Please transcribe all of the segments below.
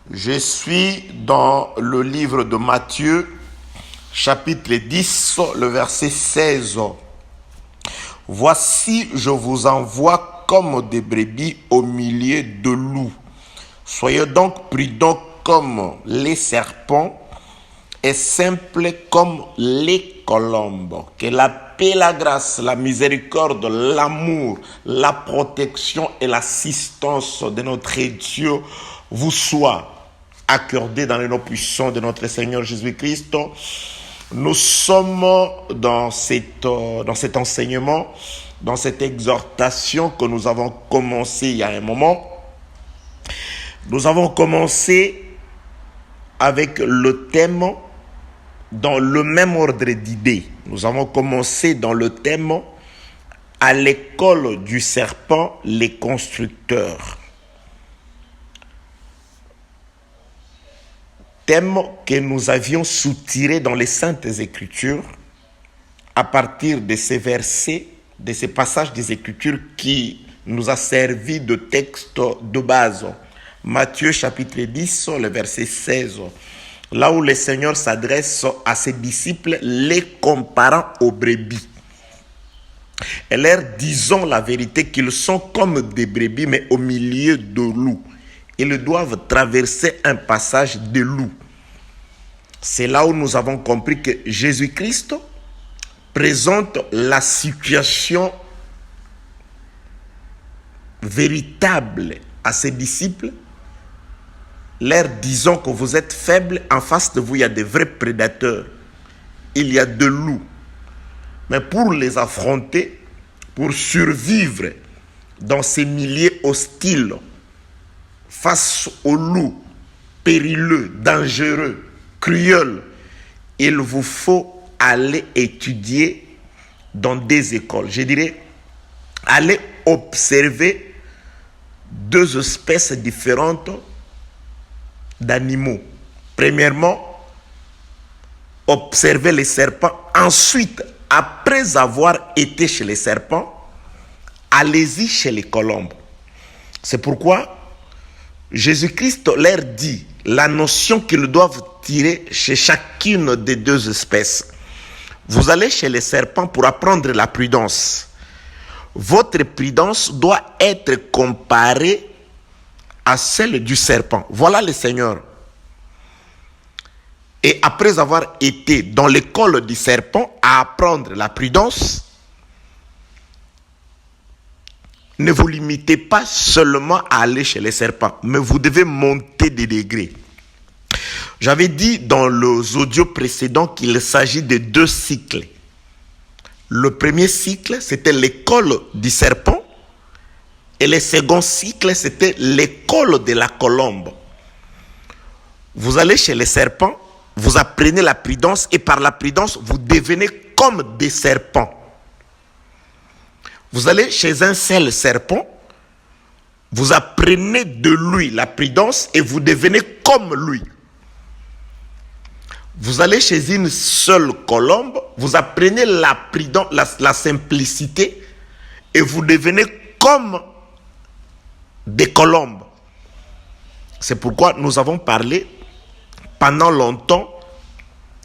Je suis dans le livre de Matthieu, chapitre 10, le verset 16. Voici, je vous envoie comme des brebis au milieu de loups. Soyez donc prudents comme les serpents et simples comme les colombes. Que la paix, la grâce, la miséricorde, l'amour, la protection et l'assistance de notre Dieu vous soient accordés dans le nom puissant de notre Seigneur Jésus-Christ. Nous sommes dans cet enseignement, dans cette exhortation que nous avons commencé il y a un moment. Nous avons commencé avec le thème dans le même ordre d'idées. Nous avons commencé dans le thème à l'école du serpent, les constructeurs. Thème que nous avions soutiré dans les Saintes Écritures à partir de ces versets, de ces passages des Écritures qui nous a servi de texte de base. Matthieu chapitre 10, le verset 16, là où le Seigneur s'adresse à ses disciples, les comparant aux brebis. Et leur disant la vérité qu'ils sont comme des brebis, mais au milieu de loups. Ils doivent traverser un passage de loups. C'est là où nous avons compris que Jésus-Christ présente la situation véritable à ses disciples, leur disant que vous êtes faibles, en face de vous il y a des vrais prédateurs, il y a de loups. Mais pour les affronter, pour survivre dans ces milieux hostiles, face aux loups périlleux, dangereux, cruels, il vous faut aller étudier dans des écoles. Je dirais, aller observer deux espèces différentes d'animaux. Premièrement, observer les serpents. Ensuite, après avoir été chez les serpents, allez-y chez les colombes. C'est pourquoi Jésus-Christ leur dit la notion qu'ils doivent tirer chez chacune des deux espèces. Vous allez chez les serpents pour apprendre la prudence. Votre prudence doit être comparée à celle du serpent. Voilà le Seigneur. Et après avoir été dans l'école du serpent à apprendre la prudence, ne vous limitez pas seulement à aller chez les serpents, mais vous devez monter des degrés. J'avais dit dans les audios précédents qu'il s'agit de deux cycles. Le premier cycle, c'était l'école du serpent, et le second cycle, c'était l'école de la colombe. Vous allez chez les serpents, vous apprenez la prudence, et par la prudence, vous devenez comme des serpents. Vous allez chez un seul serpent, vous apprenez de lui la prudence et vous devenez comme lui. Vous allez chez une seule colombe, vous apprenez la prudence, la simplicité et vous devenez comme des colombes. C'est pourquoi nous avons parlé pendant longtemps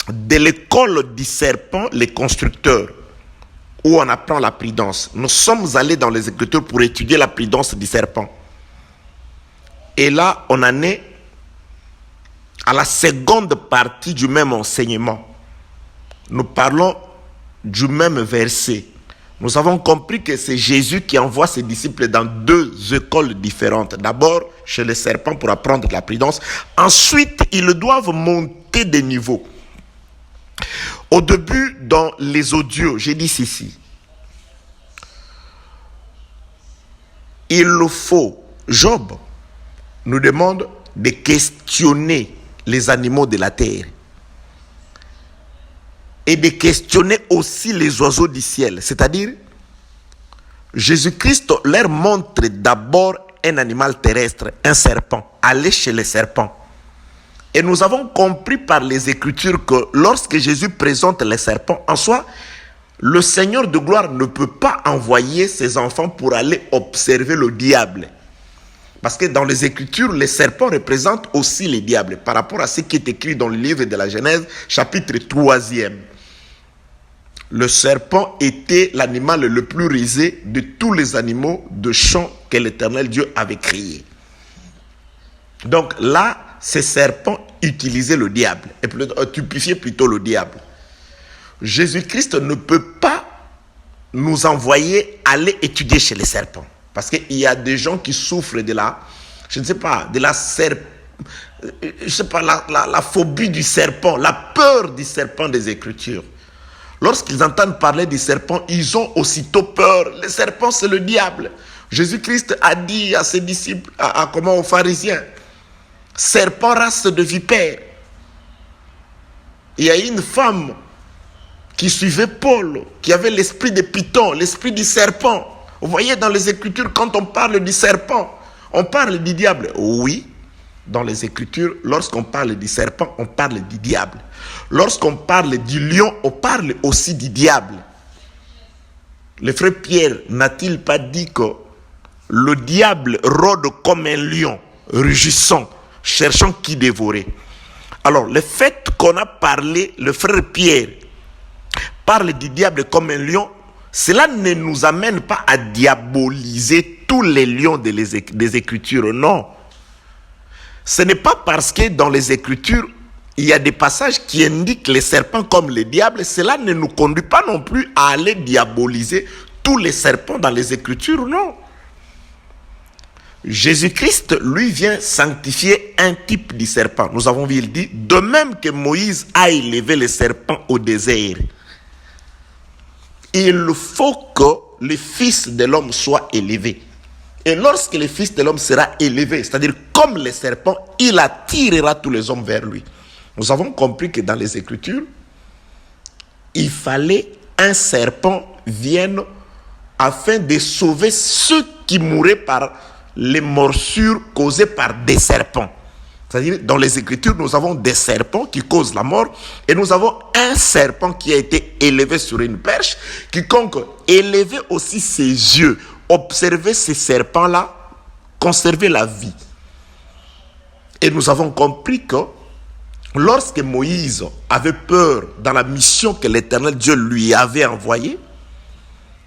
de l'école du serpent, les constructeurs, où on apprend la prudence. Nous sommes allés dans les Écritures pour étudier la prudence du serpent. Et là, on en est à la seconde partie du même enseignement. Nous parlons du même verset. Nous avons compris que c'est Jésus qui envoie ses disciples dans deux écoles différentes. D'abord, chez les serpents pour apprendre la prudence. Ensuite, ils doivent monter des niveaux. Au début, dans les audios, j'ai dit ceci. Il faut, Job nous demande de questionner les animaux de la terre et de questionner aussi les oiseaux du ciel. C'est-à-dire, Jésus-Christ leur montre d'abord un animal terrestre, un serpent. Allez chez les serpents. Et nous avons compris par les Écritures que lorsque Jésus présente les serpents, en soi, le Seigneur de gloire ne peut pas envoyer ses enfants pour aller observer le diable. Parce que dans les Écritures, les serpents représentent aussi les diables, par rapport à ce qui est écrit dans le livre de la Genèse, chapitre 3e. Le serpent était l'animal le plus rusé de tous les animaux de champ que l'Éternel Dieu avait créés. Donc là, ces serpents utilisaient le diable, et typifiaient plutôt le diable. Jésus-Christ ne peut pas nous envoyer aller étudier chez les serpents. Parce qu'il y a des gens qui souffrent de la, je ne sais pas, de la la phobie du serpent, la peur du serpent des Écritures. Lorsqu'ils entendent parler du serpent, ils ont aussitôt peur. Le serpent, c'est le diable. Jésus-Christ a dit à ses disciples, aux pharisiens, serpent, race de vipère. Il y a une femme qui suivait Paul, qui avait l'esprit de Python, l'esprit du serpent. Vous voyez, dans les Écritures, quand on parle du serpent, on parle du diable. Oui, dans les Écritures, lorsqu'on parle du serpent, on parle du diable. Lorsqu'on parle du lion, on parle aussi du diable. Le frère Pierre n'a-t-il pas dit que le diable rôde comme un lion, rugissant, cherchant qui dévorer? Alors, le fait qu'on a parlé, le frère Pierre parle du diable comme un lion, cela ne nous amène pas à diaboliser tous les lions des Écritures, non. Ce n'est pas parce que dans les Écritures, il y a des passages qui indiquent les serpents comme les diables, cela ne nous conduit pas non plus à aller diaboliser tous les serpents dans les Écritures, non. Jésus-Christ, lui, vient sanctifier un type de serpent. Nous avons vu, il dit, de même que Moïse a élevé les serpents au désert, il faut que le Fils de l'homme soit élevé. Et lorsque le Fils de l'homme sera élevé, c'est-à-dire comme les serpents, il attirera tous les hommes vers lui. Nous avons compris que dans les Écritures, il fallait un serpent vienne afin de sauver ceux qui mouraient par les morsures causées par des serpents. C'est-à-dire, dans les Écritures, nous avons des serpents qui causent la mort et nous avons un serpent qui a été élevé sur une perche. Quiconque élevait aussi ses yeux, observait ces serpents-là, conservait la vie. Et nous avons compris que lorsque Moïse avait peur dans la mission que l'Éternel Dieu lui avait envoyée,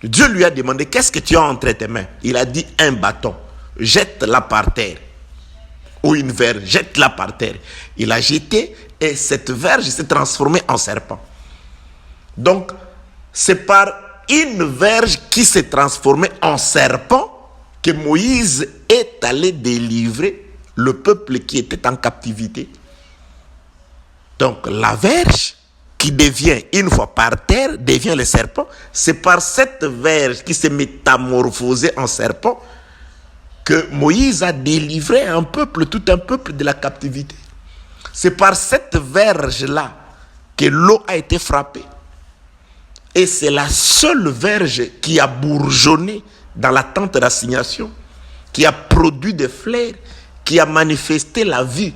Dieu lui a demandé, qu'est-ce que tu as entre tes mains? Il a dit, un bâton, jette-la par terre. Ou une verge, jette-la par terre. Il a jeté et cette verge s'est transformée en serpent. Donc, c'est par une verge qui s'est transformée en serpent que Moïse est allé délivrer le peuple qui était en captivité. Donc, la verge qui devient, une fois par terre, devient le serpent. C'est par cette verge qui s'est métamorphosée en serpent que Moïse a délivré un peuple, tout un peuple de la captivité. C'est par cette verge-là que l'eau a été frappée. Et c'est la seule verge qui a bourgeonné dans la tente d'assignation, qui a produit des fleurs, qui a manifesté la vie.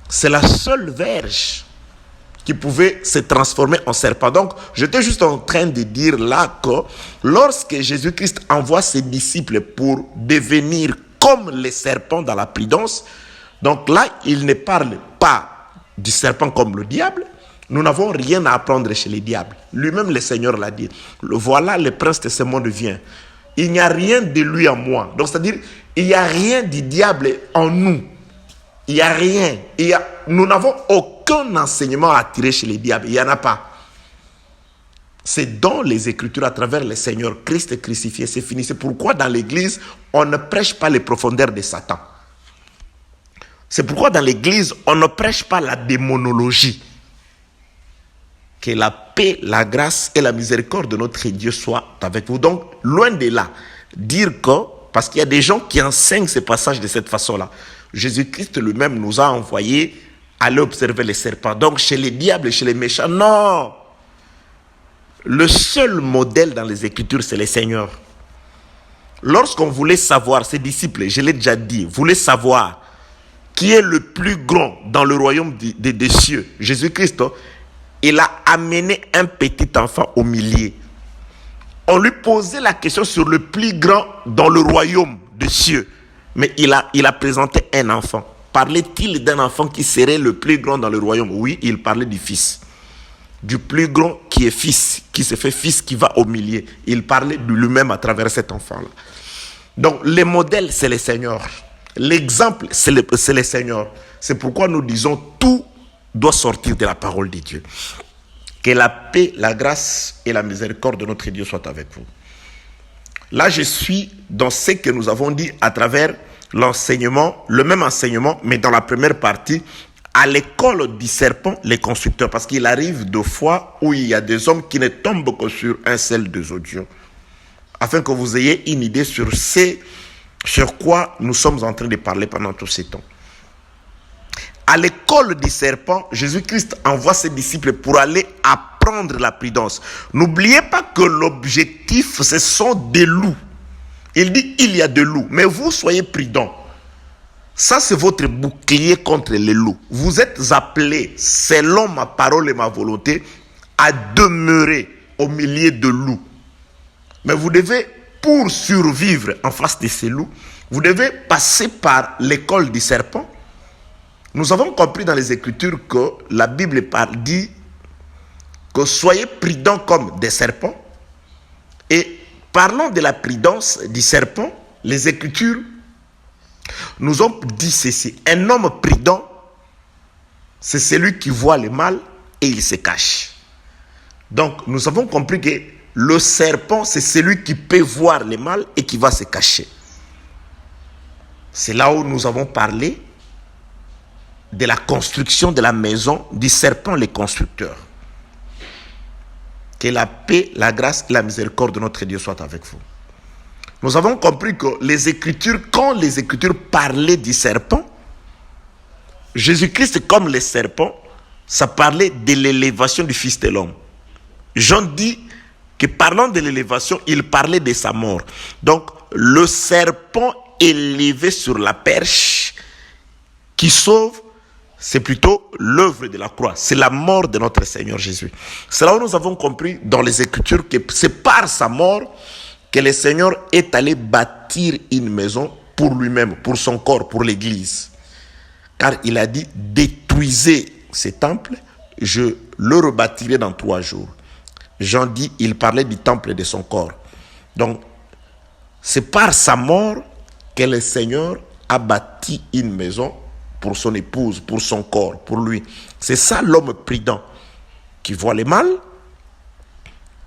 C'est la seule verge qui pouvait se transformer en serpent. Donc, j'étais juste en train de dire là que lorsque Jésus-Christ envoie ses disciples pour devenir comme les serpents dans la prudence, donc là, il ne parle pas du serpent comme le diable. Nous n'avons rien à apprendre chez les diables. Lui-même, le Seigneur l'a dit. Voilà, le prince de ce monde vient. Il n'y a rien de lui en moi. Donc, c'est-à-dire, il n'y a rien du diable en nous. Il n'y a rien. Nous n'avons aucun enseignement à tirer chez les diables. Il n'y en a pas. C'est dans les Écritures, à travers le Seigneur, Christ est crucifié, c'est fini. C'est pourquoi dans l'Église, on ne prêche pas les profondeurs de Satan. C'est pourquoi dans l'Église, on ne prêche pas la démonologie. Que la paix, la grâce et la miséricorde de notre Dieu soient avec vous. Donc, loin de là, dire que, parce qu'il y a des gens qui enseignent ces passages de cette façon-là, Jésus-Christ lui-même nous a envoyés aller observer les serpents. Donc, chez les diables et chez les méchants, non. Le seul modèle dans les Écritures, c'est le Seigneur. Lorsqu'on voulait savoir, ses disciples, je l'ai déjà dit, voulaient savoir qui est le plus grand dans le royaume des cieux, Jésus-Christ, il a amené un petit enfant au milieu. On lui posait la question sur le plus grand dans le royaume des cieux. Mais il a présenté un enfant. Parlait-il d'un enfant qui serait le plus grand dans le royaume? Oui, il parlait du fils. Du plus grand qui est fils, qui se fait fils, qui va au milieu. Il parlait de lui-même à travers cet enfant-là. Donc, les modèles, c'est les seigneurs. L'exemple, c'est les seigneurs. C'est pourquoi nous disons tout doit sortir de la parole de Dieu. Que la paix, la grâce et la miséricorde de notre Dieu soient avec vous. Là, je suis dans ce que nous avons dit à travers l'enseignement, le même enseignement, mais dans la première partie, à l'école du serpent, les constructeurs. Parce qu'il arrive deux fois où il y a des hommes qui ne tombent que sur un seul des audios. Afin que vous ayez une idée sur quoi nous sommes en train de parler pendant tous ces temps. À l'école du serpent, Jésus-Christ envoie ses disciples pour aller apprendre la prudence. N'oubliez pas que l'objectif, ce sont des loups. Il dit, il y a des loups, mais vous soyez prudents. Ça, c'est votre bouclier contre les loups. Vous êtes appelés, selon ma parole et ma volonté, à demeurer au milieu de loups. Mais vous devez, pour survivre en face de ces loups, vous devez passer par l'école du serpent. Nous avons compris dans les Écritures que la Bible dit que soyez prudents comme des serpents. Et parlant de la prudence du serpent, les Écritures nous ont dit ceci. Un homme prudent, c'est celui qui voit le mal et il se cache. Donc, nous avons compris que le serpent, c'est celui qui peut voir le mal et qui va se cacher. C'est là où nous avons parlé de la construction de la maison du serpent, les constructeurs. Que la paix, la grâce et la miséricorde de notre Dieu soient avec vous. Nous avons compris que les Écritures, quand les Écritures parlaient du serpent, Jésus-Christ comme le serpent, ça parlait de l'élévation du Fils de l'homme. Jean dit que parlant de l'élévation, il parlait de sa mort. Donc, le serpent élevé sur la perche qui sauve, c'est plutôt l'œuvre de la croix. C'est la mort de notre Seigneur Jésus. C'est là où nous avons compris dans les Écritures que c'est par sa mort que le Seigneur est allé bâtir une maison pour lui-même, pour son corps, pour l'Église. Car il a dit, détruisez ce temple, je le rebâtirai dans 3 jours. Jean dit, il parlait du temple de son corps. Donc, c'est par sa mort que le Seigneur a bâti une maison pour son épouse, pour son corps, pour lui. C'est ça l'homme prudent qui voit le mal,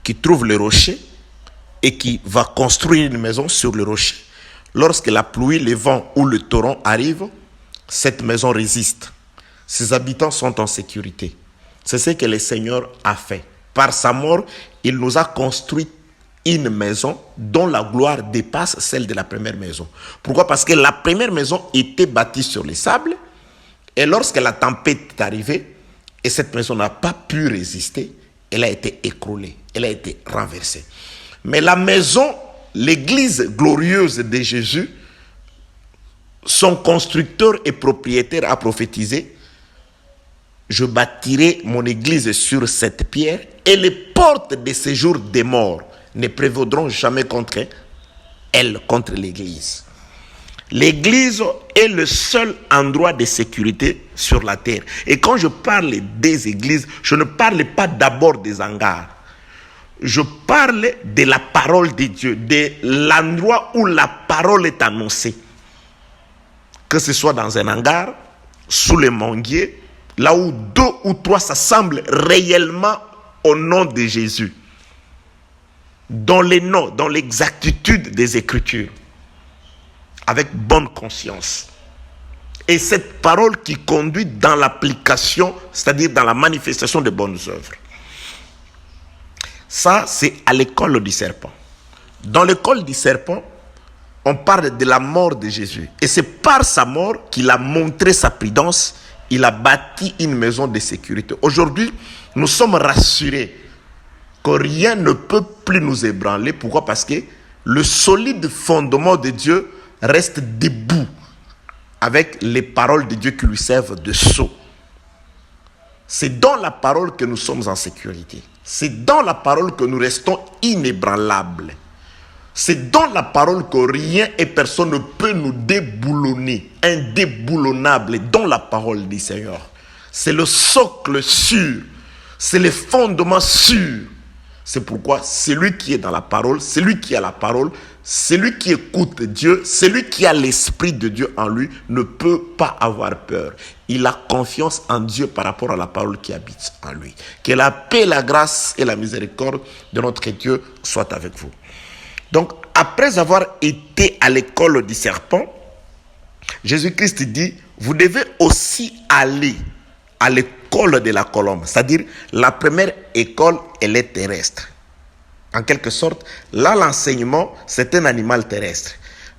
qui trouve le rocher et qui va construire une maison sur le rocher. Lorsque la pluie, le vent ou le torrent arrivent, cette maison résiste. Ses habitants sont en sécurité. C'est ce que le Seigneur a fait. Par sa mort, il nous a construit une maison dont la gloire dépasse celle de la première maison. Pourquoi? Parce que la première maison était bâtie sur les sables et lorsque la tempête est arrivée et cette maison n'a pas pu résister, elle a été écroulée, elle a été renversée. Mais la maison, l'église glorieuse de Jésus, son constructeur et propriétaire a prophétisé: je bâtirai mon église sur cette pierre et les portes de séjour des morts ne prévaudront jamais contre elle, contre l'église. L'église est le seul endroit de sécurité sur la terre. Et quand je parle des églises, je ne parle pas d'abord des hangars. Je parle de la parole de Dieu, de l'endroit où la parole est annoncée. Que ce soit dans un hangar, sous les manguiers, là où 2 ou 3 s'assemblent réellement au nom de Jésus. Dans les noms, dans l'exactitude des Écritures. Avec bonne conscience. Et cette parole qui conduit dans l'application, c'est-à-dire dans la manifestation de bonnes œuvres. Ça, c'est à l'école du serpent. Dans l'école du serpent, on parle de la mort de Jésus. Et c'est par sa mort qu'il a montré sa prudence. Il a bâti une maison de sécurité. Aujourd'hui, nous sommes rassurés que rien ne peut plus nous ébranler. Pourquoi? Parce que le solide fondement de Dieu reste debout avec les paroles de Dieu qui lui servent de sceau. C'est dans la parole que nous sommes en sécurité. C'est dans la parole que nous restons inébranlables. C'est dans la parole que rien et personne ne peut nous déboulonner. Indéboulonnable dans la parole du Seigneur. C'est le socle sûr. C'est le fondement sûr. C'est pourquoi celui qui est dans la parole, celui qui a la parole, celui qui écoute Dieu, celui qui a l'Esprit de Dieu en lui, ne peut pas avoir peur. Il a confiance en Dieu par rapport à la parole qui habite en lui. Que la paix, la grâce et la miséricorde de notre Dieu soient avec vous. Donc, après avoir été à l'école du serpent, Jésus-Christ dit, vous devez aussi aller à l'école de la colombe. C'est-à-dire, la première école, elle est terrestre. En quelque sorte, là, l'enseignement, c'est un animal terrestre.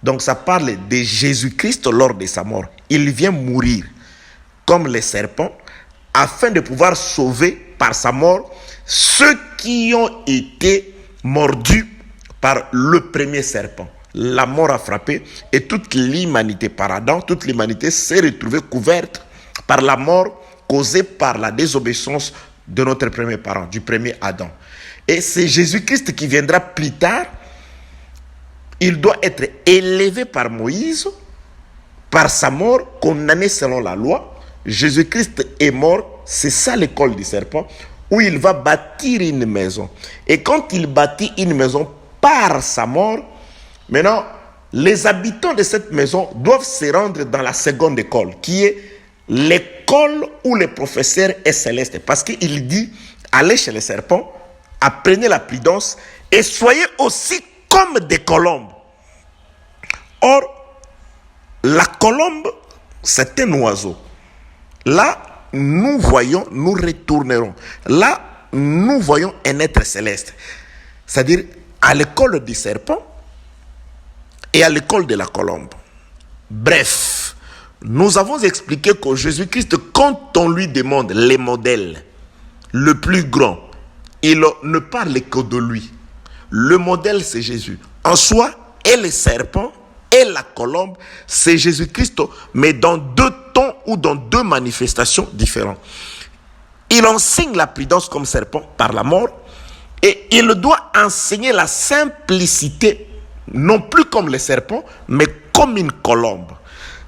Donc, ça parle de Jésus-Christ lors de sa mort. Il vient mourir comme les serpents afin de pouvoir sauver par sa mort ceux qui ont été mordus par le premier serpent. La mort a frappé et toute l'humanité, par Adam, toute l'humanité s'est retrouvée couverte par la mort causée par la désobéissance de notre premier parent, du premier Adam. Et c'est Jésus-Christ qui viendra plus tard. Il doit être élevé par Moïse, par sa mort, condamné selon la loi. Jésus-Christ est mort, c'est ça l'école du serpent, où il va bâtir une maison. Et quand il bâtit une maison par sa mort, maintenant, les habitants de cette maison doivent se rendre dans la seconde école, qui est l'école où le professeur est céleste. Parce qu'il dit, allez chez les serpents, apprenez la prudence et soyez aussi comme des colombes. Or, la colombe, c'est un oiseau. Là, nous voyons, nous retournerons. Là, nous voyons un être céleste. C'est-à-dire, à l'école du serpent et à l'école de la colombe. Bref, nous avons expliqué que Jésus-Christ, quand on lui demande les modèles, le plus grand, il ne parle que de lui. Le modèle, c'est Jésus. En soi, et le serpent et la colombe, c'est Jésus-Christ, mais dans deux tons ou dans deux manifestations différentes. Il enseigne la prudence comme serpent par la mort, et il doit enseigner la simplicité, non plus comme le serpent, mais comme une colombe.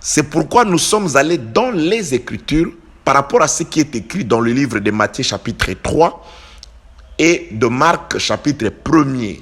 C'est pourquoi nous sommes allés dans les Écritures par rapport à ce qui est écrit dans le livre de Matthieu chapitre 3 et de Marc chapitre 1er,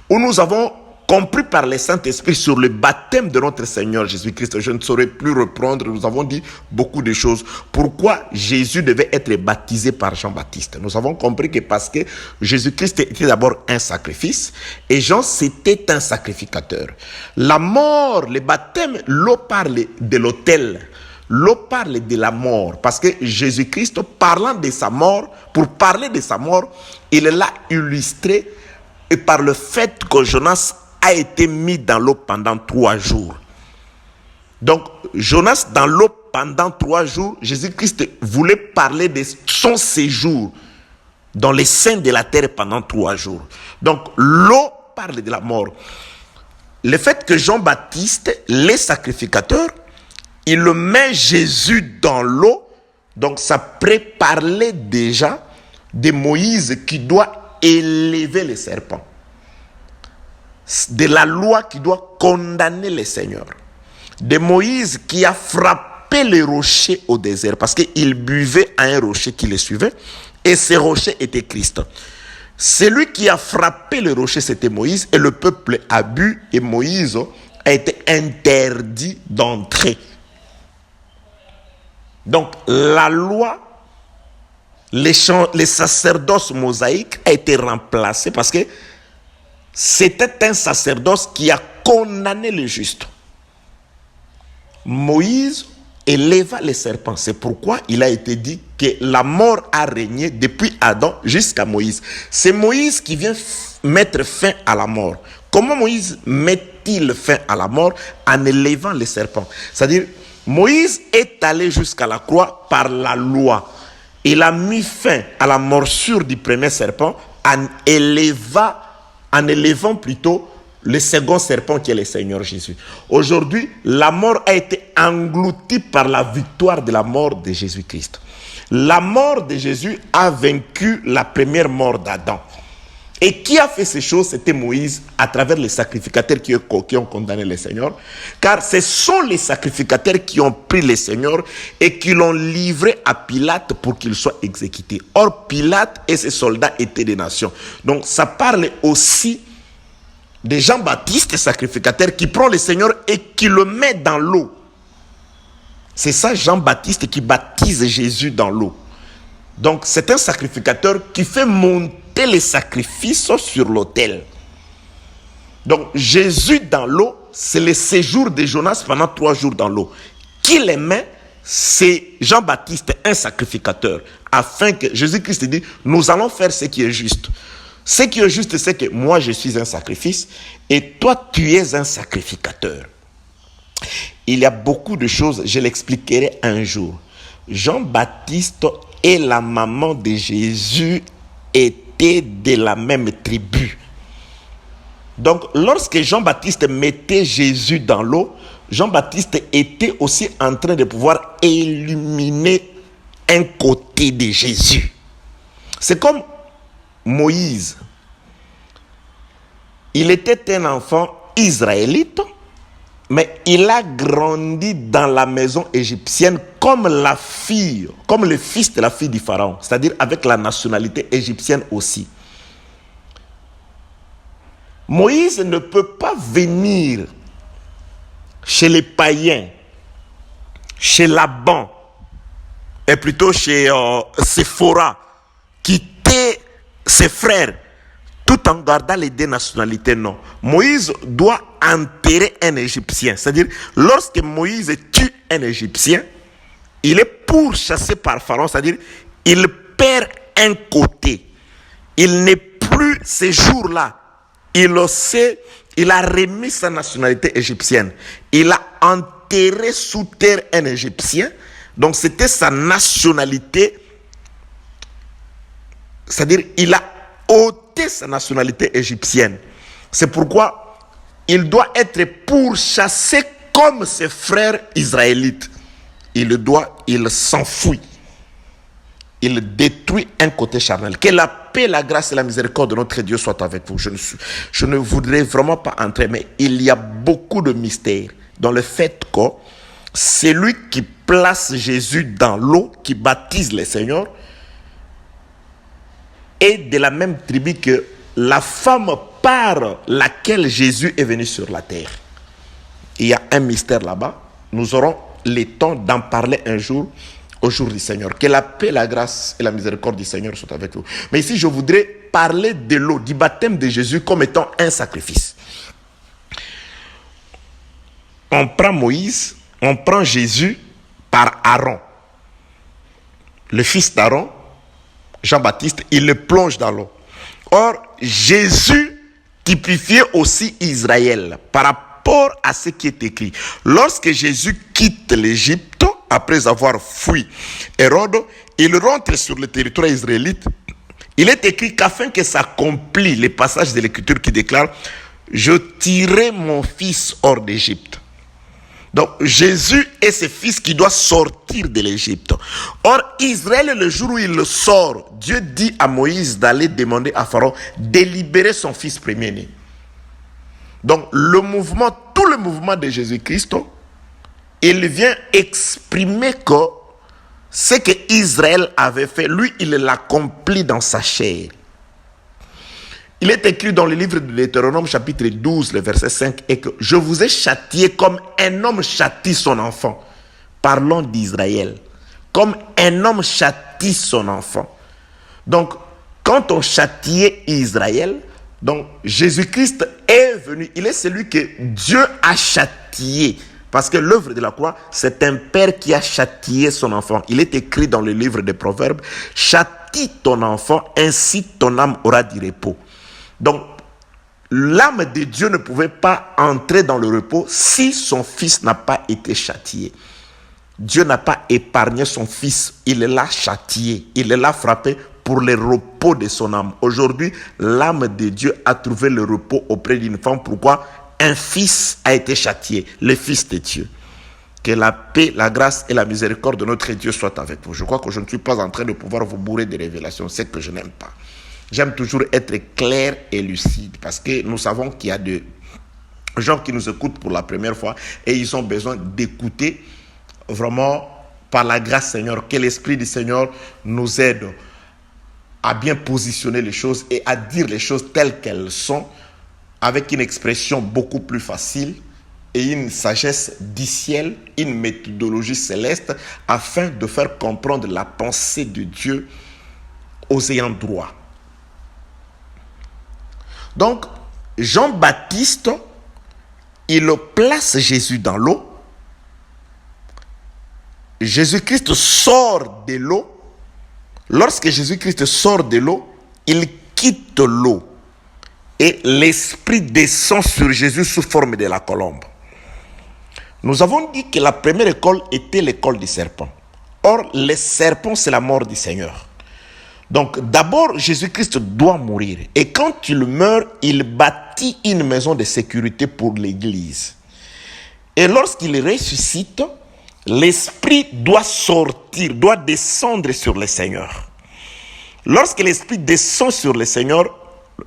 où nous avons compris par le Saint-Esprit sur le baptême de notre Seigneur Jésus-Christ. Je ne saurais plus reprendre, nous avons dit beaucoup de choses. Pourquoi Jésus devait être baptisé par Jean-Baptiste? Nous avons compris que parce que Jésus-Christ était d'abord un sacrifice et Jean c'était un sacrificateur. La mort, le baptême, l'eau parle de l'autel. L'eau parle de la mort parce que Jésus-Christ, parlant de sa mort, pour parler de sa mort, il l'a illustré et par le fait que Jonas a été mis dans l'eau pendant 3 jours. Donc, Jonas dans l'eau pendant 3 jours, Jésus-Christ voulait parler de son séjour dans les seins de la terre pendant 3 jours. Donc, l'eau parle de la mort. Le fait que Jean-Baptiste, les sacrificateurs, il met Jésus dans l'eau, donc ça préparait déjà de Moïse qui doit élever les serpents, de la loi qui doit condamner les seigneurs, de Moïse qui a frappé les rochers au désert parce qu'il buvait à un rocher qui les suivait et ce rocher était Christ. Celui qui a frappé le rocher, c'était Moïse, et le peuple a bu et Moïse a été interdit d'entrer. Donc la loi, les sacerdoce mosaïque a été remplacé parce que c'était un sacerdoce qui a condamné le juste. Moïse éleva les serpents. C'est pourquoi il a été dit que la mort a régné depuis Adam jusqu'à Moïse. C'est Moïse qui vient mettre fin à la mort. Comment Moïse met-il fin à la mort? En élevant les serpents. C'est-à-dire, Moïse est allé jusqu'à la croix par la loi. Il a mis fin à la morsure du premier serpent en élevant plutôt le second serpent qui est le Seigneur Jésus. Aujourd'hui, la mort a été engloutie par la victoire de la mort de Jésus-Christ. La mort de Jésus a vaincu la première mort d'Adam. Et qui a fait ces choses? C'était Moïse, à travers les sacrificateurs qui ont condamné les seigneurs. Car ce sont les sacrificateurs qui ont pris les seigneurs et qui l'ont livré à Pilate pour qu'il soit exécuté. Or, Pilate et ses soldats étaient des nations. Donc, ça parle aussi de Jean-Baptiste, sacrificateur, qui prend le Seigneur et qui le met dans l'eau. C'est ça, Jean-Baptiste, qui baptise Jésus dans l'eau. Donc, c'est un sacrificateur qui fait monter les sacrifices sur l'autel. Donc, Jésus dans l'eau, c'est le séjour de Jonas pendant 3 jours dans l'eau. Qui les met? C'est Jean-Baptiste, un sacrificateur, afin que Jésus-Christ dit, nous allons faire ce qui est juste. Ce qui est juste, c'est que moi, je suis un sacrifice et toi, tu es un sacrificateur. Il y a beaucoup de choses, je l'expliquerai un jour. Jean-Baptiste et la maman de Jésus étaient de la même tribu. Donc, lorsque Jean-Baptiste mettait Jésus dans l'eau, Jean-Baptiste était aussi en train de pouvoir illuminer un côté de Jésus. C'est comme Moïse. Il était un enfant israélite, mais il a grandi dans la maison égyptienne comme la fille, comme le fils de la fille du pharaon, c'est-à-dire avec la nationalité égyptienne aussi. Moïse ne peut pas venir chez les païens, chez Laban, et plutôt chez Séphora, quitter ses frères, tout en gardant les 2 nationalités, non. Moïse doit enterrer un Égyptien. C'est-à-dire, lorsque Moïse tue un Égyptien, il est pourchassé par Pharaon, c'est-à-dire, il perd un côté. Il n'est plus ces jours-là. Il a remis sa nationalité égyptienne. Il a enterré sous terre un Égyptien. Donc, c'était sa nationalité. C'est-à-dire, il a ôté sa nationalité égyptienne. C'est pourquoi il doit être pourchassé comme ses frères israélites. Il s'enfuit. Il détruit un côté charnel. Que la paix, la grâce et la miséricorde de notre Dieu soient avec vous. Je ne voudrais vraiment pas entrer, mais il y a beaucoup de mystères dans le fait que c'est lui qui place Jésus dans l'eau, qui baptise les seigneurs, et de la même tribu que la femme par laquelle Jésus est venu sur la terre. Il y a un mystère là-bas. Nous aurons le temps d'en parler un jour, au jour du Seigneur. Que la paix, la grâce et la miséricorde du Seigneur soient avec vous. Mais ici, je voudrais parler de l'eau, du baptême de Jésus comme étant un sacrifice. On prend Moïse, on prend Jésus par Aaron. Le fils d'Aaron, Jean-Baptiste, il le plonge dans l'eau. Or, Jésus typifiait aussi Israël par rapport à ce qui est écrit. Lorsque Jésus quitte l'Égypte, après avoir fui Hérode, il rentre sur le territoire israélite. Il est écrit qu'afin que s'accomplisse les passages de l'Écriture qui déclare « Je tirerai mon fils hors d'Égypte ». Donc, Jésus est ce fils qui doit sortir de l'Égypte. Or, Israël, le jour où il le sort, Dieu dit à Moïse d'aller demander à Pharaon de libérer son fils premier-né. Donc, tout le mouvement de Jésus-Christ, il vient exprimer que ce que Israël avait fait, lui, il l'accomplit dans sa chair. Il est écrit dans le livre de Deutéronome, chapitre 12, le verset 5, et que je vous ai châtié comme un homme châtie son enfant. Parlons d'Israël. Comme un homme châtie son enfant. Donc, quand on châtiait Israël, donc Jésus-Christ est venu. Il est celui que Dieu a châtié. Parce que l'œuvre de la croix, c'est un père qui a châtié son enfant. Il est écrit dans le livre des Proverbes, châtie ton enfant, ainsi ton âme aura du repos. Donc, l'âme de Dieu ne pouvait pas entrer dans le repos si son fils n'a pas été châtié. Dieu n'a pas épargné son fils, il l'a châtié, il l'a frappé pour le repos de son âme. Aujourd'hui, l'âme de Dieu a trouvé le repos auprès d'une femme. Pourquoi? Un fils a été châtié, le fils de Dieu. Que la paix, la grâce et la miséricorde de notre Dieu soient avec vous. Je crois que je ne suis pas en train de pouvoir vous bourrer de révélations, c'est que je n'aime pas. J'aime toujours être clair et lucide parce que nous savons qu'il y a des gens qui nous écoutent pour la première fois et ils ont besoin d'écouter vraiment par la grâce Seigneur, que l'Esprit du Seigneur nous aide à bien positionner les choses et à dire les choses telles qu'elles sont avec une expression beaucoup plus facile et une sagesse du ciel, une méthodologie céleste afin de faire comprendre la pensée de Dieu aux ayants droit. Donc, Jean-Baptiste, il place Jésus dans l'eau. Jésus-Christ sort de l'eau. Lorsque Jésus-Christ sort de l'eau, il quitte l'eau. Et l'Esprit descend sur Jésus sous forme de la colombe. Nous avons dit que la première école était l'école du serpent. Or, le serpent, c'est la mort du Seigneur. Donc, d'abord, Jésus-Christ doit mourir. Et quand il meurt, il bâtit une maison de sécurité pour l'Église. Et lorsqu'il ressuscite, l'Esprit doit sortir, doit descendre sur le Seigneur. Lorsque l'Esprit descend sur le Seigneur,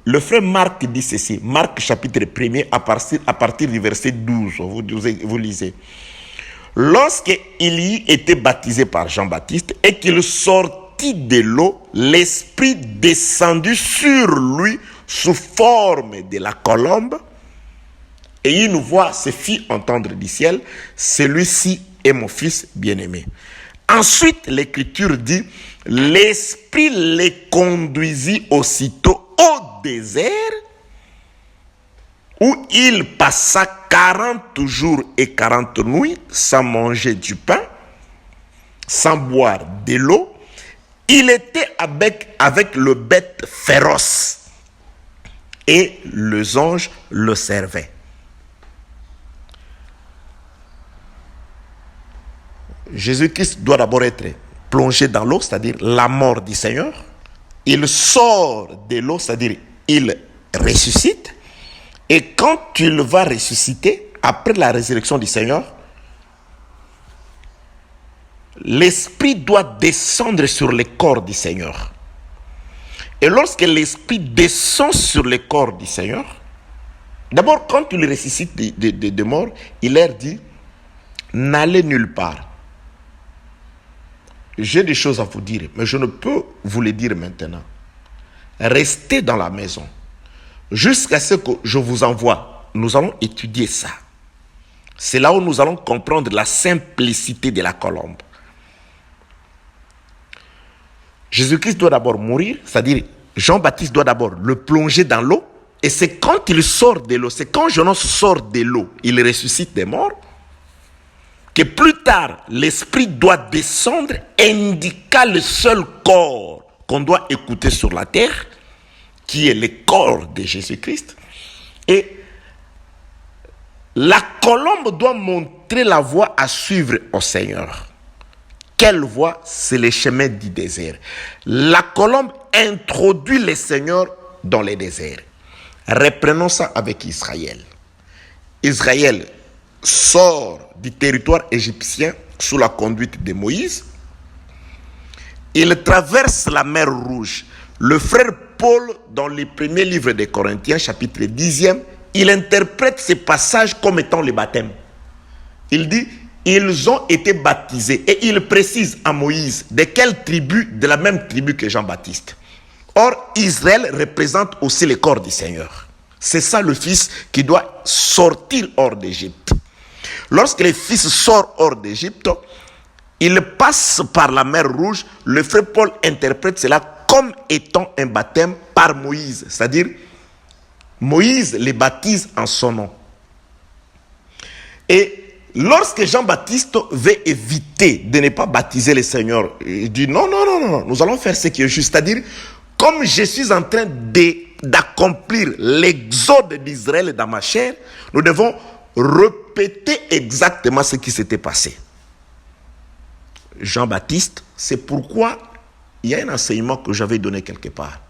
le frère Marc dit ceci, Marc chapitre 1er, à partir du verset 12, vous lisez. Lorsqu'il y était baptisé par Jean-Baptiste et qu'il sortit de l'eau, l'Esprit descendu sur lui sous forme de la colombe, et une voix se fit entendre du ciel, celui-ci est mon fils bien-aimé. Ensuite, l'Écriture dit, l'Esprit les conduisit aussitôt au désert, où il passa 40 jours et 40 nuits sans manger du pain, sans boire de l'eau. Il était avec le bête féroce et les anges le servaient. Jésus-Christ doit d'abord être plongé dans l'eau, c'est-à-dire la mort du Seigneur. Il sort de l'eau, c'est-à-dire il ressuscite. Et quand il va ressusciter, après la résurrection du Seigneur, l'Esprit doit descendre sur le corps du Seigneur. Et lorsque l'Esprit descend sur le corps du Seigneur, d'abord, quand il ressuscite de mort, il leur dit, n'allez nulle part. J'ai des choses à vous dire, mais je ne peux vous les dire maintenant. Restez dans la maison. Jusqu'à ce que je vous envoie, nous allons étudier ça. C'est là où nous allons comprendre la simplicité de la colombe. Jésus-Christ doit d'abord mourir, c'est-à-dire Jean-Baptiste doit d'abord le plonger dans l'eau. Et c'est quand il sort de l'eau, c'est quand Jonas sort de l'eau, il ressuscite des morts, que plus tard, l'Esprit doit descendre, indiquant le seul corps qu'on doit écouter sur la terre, qui est le corps de Jésus-Christ. Et la colombe doit montrer la voie à suivre au Seigneur. Quelle voie? C'est le chemin du désert. La colombe introduit le Seigneur dans le désert. Reprenons ça avec Israël. Israël sort du territoire égyptien sous la conduite de Moïse. Il traverse la mer Rouge. Le frère Paul, dans le premier livre des Corinthiens, chapitre 10e, il interprète ces passages comme étant le baptême. Il dit, ils ont été baptisés. Et il précise à Moïse de quelle tribu, de la même tribu que Jean-Baptiste. Or, Israël représente aussi le corps du Seigneur. C'est ça le Fils qui doit sortir hors d'Égypte. Lorsque le Fils sort hors d'Égypte, il passe par la mer Rouge. Le frère Paul interprète cela comme étant un baptême par Moïse. C'est-à-dire, Moïse les baptise en son nom. Et lorsque Jean-Baptiste veut éviter de ne pas baptiser le Seigneur, il dit non, nous allons faire ce qui est juste. C'est-à-dire, comme je suis en train d'accomplir l'exode d'Israël dans ma chair, nous devons répéter exactement ce qui s'était passé. Jean-Baptiste, c'est pourquoi il y a un enseignement que j'avais donné quelque part.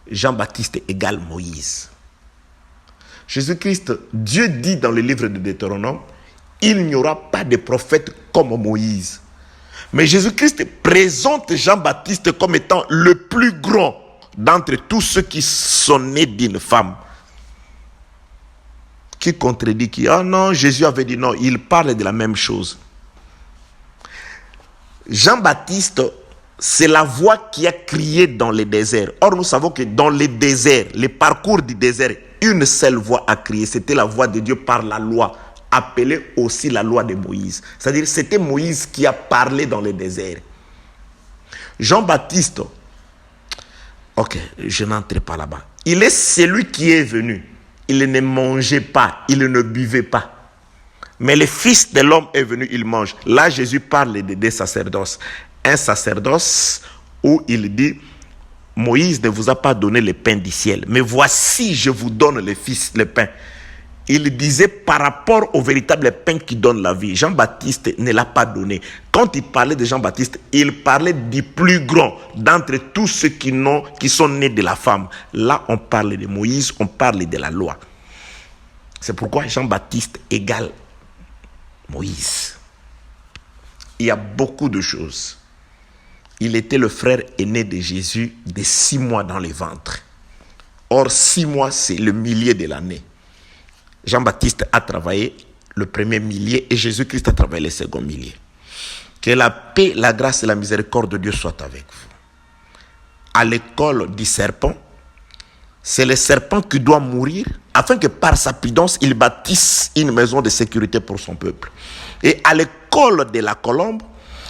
Jean-Baptiste égale Moïse. Jésus-Christ, Dieu dit dans le livre de Deutéronome, il n'y aura pas de prophète comme Moïse. Mais Jésus-Christ présente Jean-Baptiste comme étant le plus grand. d'entre tous ceux qui sont nés d'une femme. Qui contredit qui? Ah non, Jésus avait dit non, il parle de la même chose. Jean-Baptiste, c'est la voix qui a crié dans le désert. Or, nous savons que dans les déserts, les parcours du désert, une seule voix a crié. C'était la voix de Dieu par la loi, appelée aussi la loi de Moïse. C'est-à-dire, c'était Moïse qui a parlé dans le désert. Jean-Baptiste, ok, je n'entre pas là-bas. Il est celui qui est venu. Il ne mangeait pas, il ne buvait pas. Mais le Fils de l'homme est venu, il mange. Là, Jésus parle de deux sacerdoces. Un sacerdoce où il dit, Moïse ne vous a pas donné le pain du ciel, mais voici, je vous donne le pain. Il disait par rapport au véritable pain qui donne la vie. Jean-Baptiste ne l'a pas donné. Quand il parlait de Jean-Baptiste, il parlait du plus grand d'entre tous ceux qui sont nés de la femme. Là, on parle de Moïse, on parle de la loi. C'est pourquoi Jean-Baptiste égale Moïse. Il y a beaucoup de choses. Il était le frère aîné de Jésus de 6 mois dans le ventre. Or, 6 mois, c'est le millier de l'année. Jean-Baptiste a travaillé le premier millier et Jésus-Christ a travaillé le second millier. Que la paix, la grâce et la miséricorde de Dieu soient avec vous. À l'école du serpent, c'est le serpent qui doit mourir afin que par sa prudence, il bâtisse une maison de sécurité pour son peuple. Et à l'école de la colombe,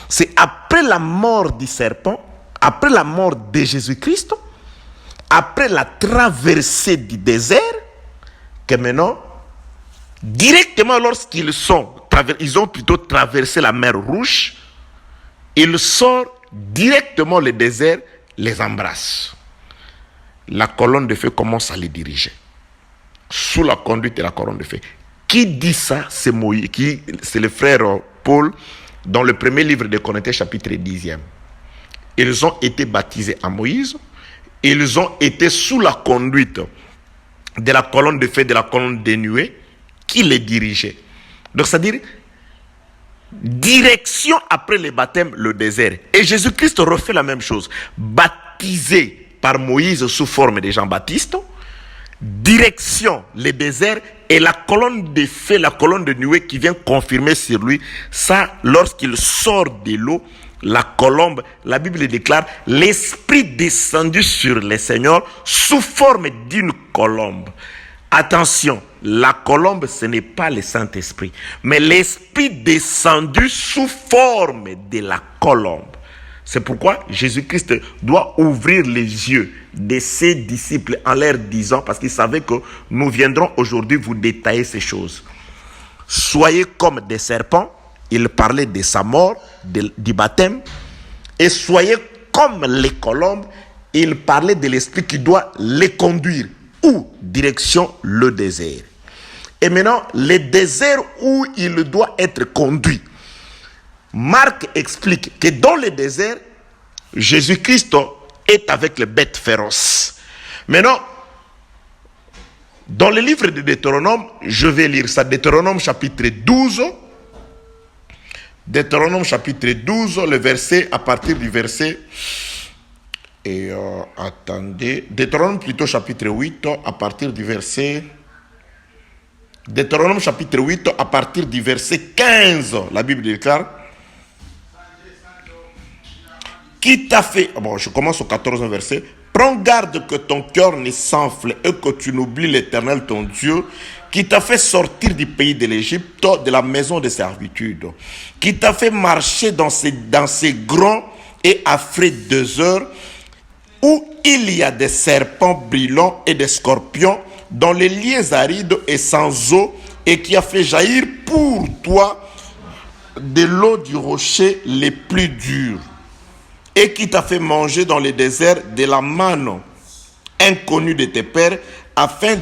c'est après la mort du serpent, après la mort de Jésus-Christ, après la traversée du désert, que maintenant, directement lorsqu'ils ils ont plutôt traversé la mer Rouge, ils sortent directement le désert, les embrasse. La colonne de feu commence à les diriger. Sous la conduite de la colonne de feu. Qui dit ça? C'est Moïse, c'est le frère Paul, dans le premier livre de Corinthiens, chapitre 10e. Ils ont été baptisés à Moïse. Ils ont été sous la conduite de la colonne de feu, de la colonne de nuée, qui les dirigeait. Donc, c'est-à-dire, direction après le baptême, le désert. Et Jésus-Christ refait la même chose. Baptisé par Moïse sous forme de Jean-Baptiste, direction le désert et la colonne de feu, la colonne de nuée qui vient confirmer sur lui. Ça, lorsqu'il sort de l'eau, la colombe, la Bible déclare, l'Esprit descendu sur le Seigneur sous forme d'une colombe. Attention, la colombe, ce n'est pas le Saint-Esprit, mais l'Esprit descendu sous forme de la colombe. C'est pourquoi Jésus-Christ doit ouvrir les yeux de ses disciples en leur disant, parce qu'il savait que nous viendrons aujourd'hui vous détailler ces choses. Soyez comme des serpents, il parlait de sa mort, du baptême, et soyez comme les colombes, il parlait de l'Esprit qui doit les conduire. Où? Direction le désert. Et maintenant, le désert où il doit être conduit. Marc explique que dans le désert, Jésus-Christ est avec les bêtes féroces. Maintenant, dans le livre de Deutéronome, je vais lire ça, Deutéronome chapitre 12. Deutéronome chapitre 12, le verset, à partir du verset... attendez, Deutéronome plutôt chapitre 8, à partir du verset... Deutéronome chapitre 8, à partir du verset 15, la Bible déclare... Qui t'a fait... Bon, je commence au 14e verset. Prends garde que ton cœur ne s'enfle et que tu n'oublies l'Éternel ton Dieu, qui t'a fait sortir du pays de l'Égypte, de la maison de servitude, qui t'a fait marcher dans ces grands et affreux déserts, où il y a des serpents brûlants et des scorpions, dans les lieux arides et sans eau, et qui a fait jaillir pour toi de l'eau du rocher les plus durs, et qui t'a fait manger dans le désert de la manne inconnue de tes pères, afin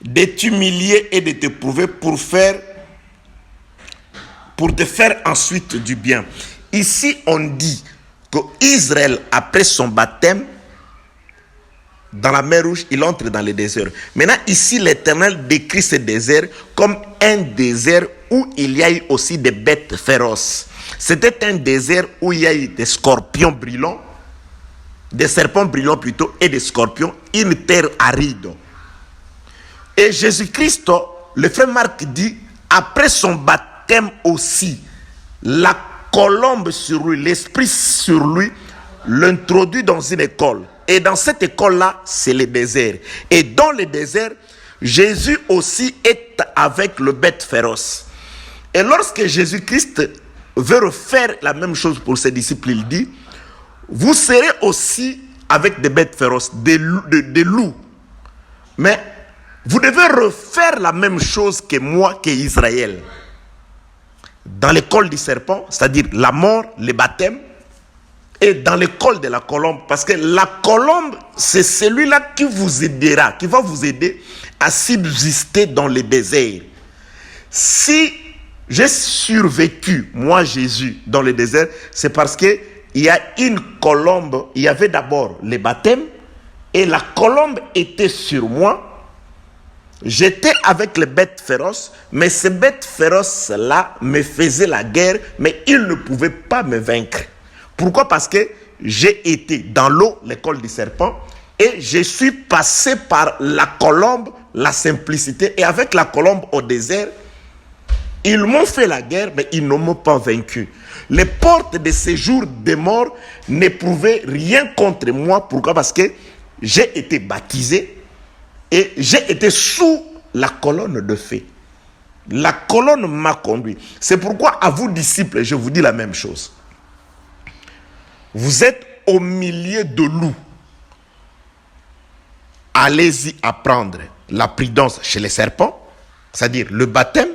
de t'humilier et de te prouver pour te faire ensuite du bien. Ici, on dit que Israël, après son baptême, dans la mer Rouge, il entre dans le désert. Maintenant, ici, l'Éternel décrit ce désert comme un désert où il y a eu aussi des bêtes féroces. C'était un désert où il y a eu des scorpions brûlants, des serpents brillants plutôt et des scorpions, une terre aride. Et Jésus-Christ, le frère Marc dit, après son baptême aussi, la colombe sur lui, l'esprit sur lui, l'introduit dans une école. Et dans cette école-là, c'est le désert. Et dans le désert, Jésus aussi est avec le bête féroce. Et lorsque Jésus-Christ veut refaire la même chose pour ses disciples, il dit, vous serez aussi avec des bêtes féroces, des loups. Mais vous devez refaire la même chose que moi, qu'Israël. Dans l'école du serpent, c'est-à-dire la mort, le baptême, et dans l'école de la colombe, parce que la colombe, c'est celui-là qui vous aidera, qui va vous aider à subsister dans le désert. Si j'ai survécu, moi Jésus, dans le désert, c'est parce que il y a une colombe, il y avait d'abord le baptême, et la colombe était sur moi. J'étais avec les bêtes féroces, mais ces bêtes féroces-là me faisaient la guerre, mais ils ne pouvaient pas me vaincre. Pourquoi? Parce que j'ai été dans l'eau, l'école du serpent, et je suis passé par la colombe, la simplicité, et avec la colombe au désert, ils m'ont fait la guerre, mais ils ne m'ont pas vaincu. Les portes de séjour des morts n'éprouvaient rien contre moi. Pourquoi? Parce que j'ai été baptisé et j'ai été sous la colonne de feu. La colonne m'a conduit. C'est pourquoi à vous disciples, je vous dis la même chose. Vous êtes au milieu de loups. Allez-y apprendre la prudence chez les serpents, c'est-à-dire le baptême,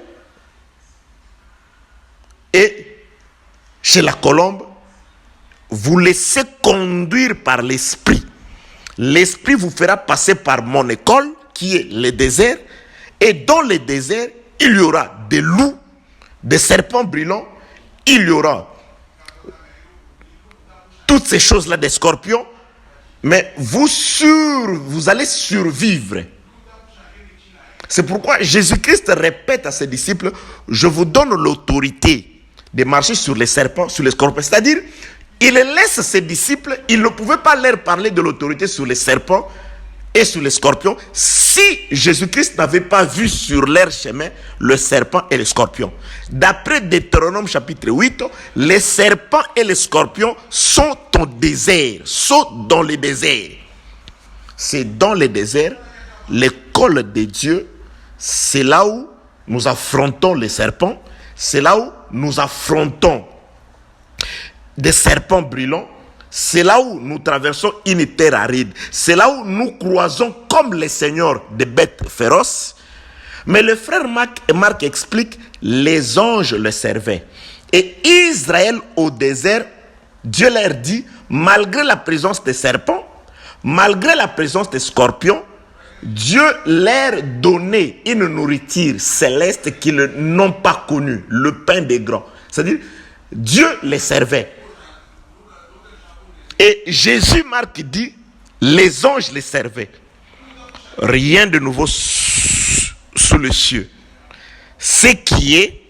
et chez la colombe, vous laissez conduire par l'esprit. L'esprit vous fera passer par mon école, qui est le désert, et dans le désert, il y aura des loups, des serpents brillants, il y aura toutes ces choses-là, des scorpions, mais vous allez survivre. C'est pourquoi Jésus-Christ répète à ses disciples, je vous donne l'autorité de marcher sur les serpents, sur les scorpions. C'est-à-dire, il laisse ses disciples, il ne pouvait pas leur parler de l'autorité sur les serpents et sur les scorpions si Jésus-Christ n'avait pas vu sur leur chemin le serpent et le scorpion. D'après Deutéronome chapitre 8, les serpents et les scorpions sont au désert, sont dans le désert. C'est dans le désert, l'école de Dieu, c'est là où nous affrontons les serpents, c'est là où nous affrontons des serpents brillants, c'est là où nous traversons une terre aride, c'est là où nous croisons comme les seigneurs des bêtes féroces. Mais le frère Marc explique, les anges le servaient. Et Israël au désert, Dieu leur dit, malgré la présence des serpents, malgré la présence des scorpions, Dieu leur donnait une nourriture céleste qu'ils n'ont pas connue, le pain des grands. C'est-à-dire, Dieu les servait. Et Jésus, Marc dit, les anges les servaient. Rien de nouveau sous le cieux. Ce qui est,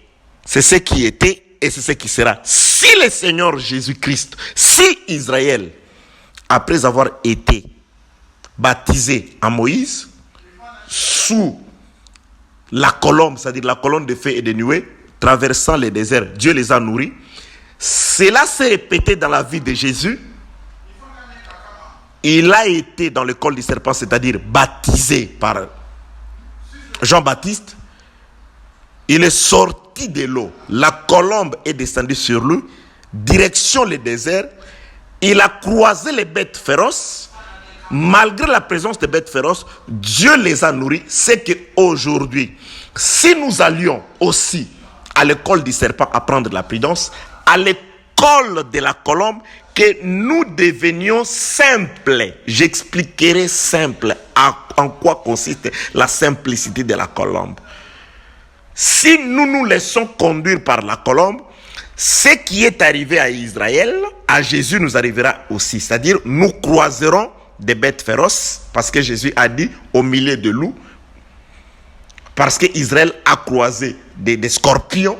c'est ce qui était et c'est ce qui sera. Si le Seigneur Jésus-Christ, si Israël, après avoir été baptisé à Moïse, sous la colombe, c'est-à-dire la colonne de feu et de nuée, traversant les déserts, Dieu les a nourris. Cela s'est répété dans la vie de Jésus. Il a été dans l'école du serpent, c'est-à-dire baptisé par Jean-Baptiste. Il est sorti de l'eau. La colombe est descendue sur lui, direction le désert. Il a croisé les bêtes féroces. Malgré la présence des bêtes féroces, Dieu les a nourris. C'est qu'aujourd'hui, si nous allions aussi à l'école du serpent apprendre la prudence, à l'école de la colombe, que nous devenions simples. J'expliquerai simple en quoi consiste la simplicité de la colombe. Si nous nous laissons conduire par la colombe, ce qui est arrivé à Israël, à Jésus nous arrivera aussi. C'est-à-dire, nous croiserons des bêtes féroces, parce que Jésus a dit au milieu de loups, parce qu'Israël a croisé des scorpions,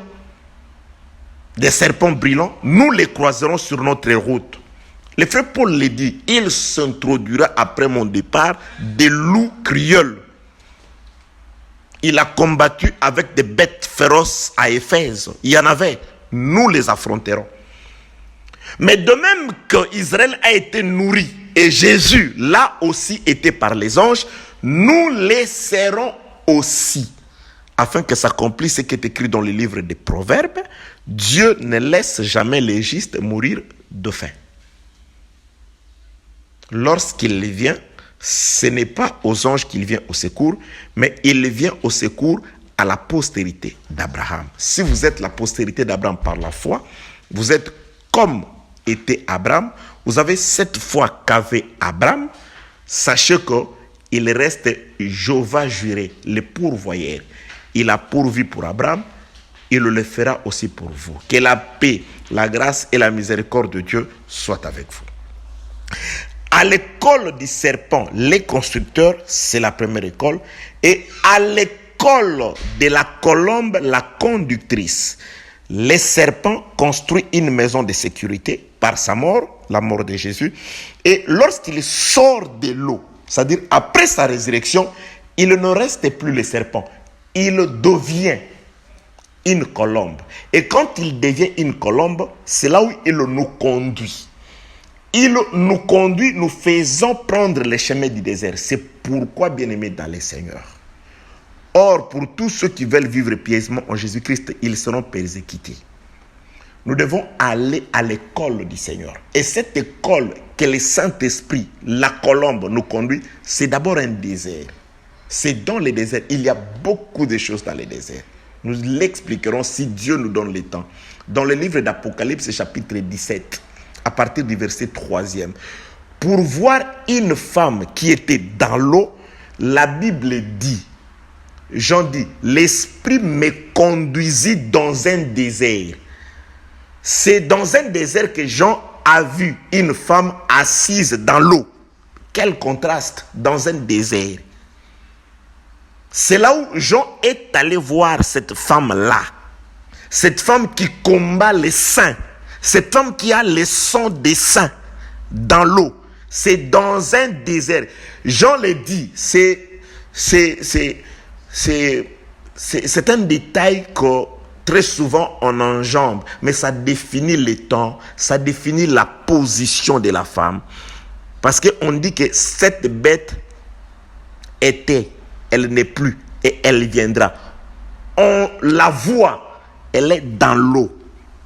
des serpents brillants, nous les croiserons sur notre route. Le frère Paul le dit, il s'introduira après mon départ des loups crieuls. Il a combattu avec des bêtes féroces à Éphèse. Il y en avait. Nous les affronterons. Mais de même qu'Israël a été nourri et Jésus l'a aussi été par les anges, nous les serrons aussi. Afin que s'accomplisse ce qui est écrit dans le livre des Proverbes, Dieu ne laisse jamais les justes mourir de faim. Lorsqu'il vient, ce n'est pas aux anges qu'il vient au secours, mais il vient au secours à la postérité d'Abraham. Si vous êtes la postérité d'Abraham par la foi, vous êtes comme était Abraham, vous avez cette foi qu'avait Abraham, sachez qu'il reste Jéhovah juré, le pourvoyeur. Il a pourvu pour Abraham, il le fera aussi pour vous. Que la paix, la grâce et la miséricorde de Dieu soient avec vous. À l'école du serpent, les constructeurs, c'est la première école. Et à l'école de la colombe, la conductrice. Les serpents construisent une maison de sécurité par sa mort, la mort de Jésus. Et lorsqu'il sort de l'eau, c'est-à-dire après sa résurrection, il ne reste plus le serpent. Il devient une colombe. Et quand il devient une colombe, c'est là où il nous conduit. Il nous conduit, nous faisant prendre les chemins du désert. C'est pourquoi, bien-aimés dans le Seigneur. Or, pour tous ceux qui veulent vivre pieusement en Jésus-Christ, ils seront persécutés. Nous devons aller à l'école du Seigneur. Et cette école que le Saint-Esprit, la colombe, nous conduit, c'est d'abord un désert. C'est dans le désert. Il y a beaucoup de choses dans le désert. Nous l'expliquerons si Dieu nous donne le temps. Dans le livre d'Apocalypse, chapitre 17, à partir du verset 3e. Pour voir une femme qui était dans l'eau, la Bible dit, Jean dit, l'Esprit me conduisit dans un désert. C'est dans un désert que Jean a vu une femme assise dans l'eau. Quel contraste dans un désert. C'est là où Jean est allé voir cette femme-là. Cette femme qui combat les saints. Cette femme qui a le sang des saints dans l'eau. C'est dans un désert. Jean le dit, c'est un détail que très souvent on enjambe, mais ça définit le temps, ça définit la position de la femme. Parce qu'on dit que cette bête était, elle n'est plus et elle viendra. On la voit, elle est dans l'eau.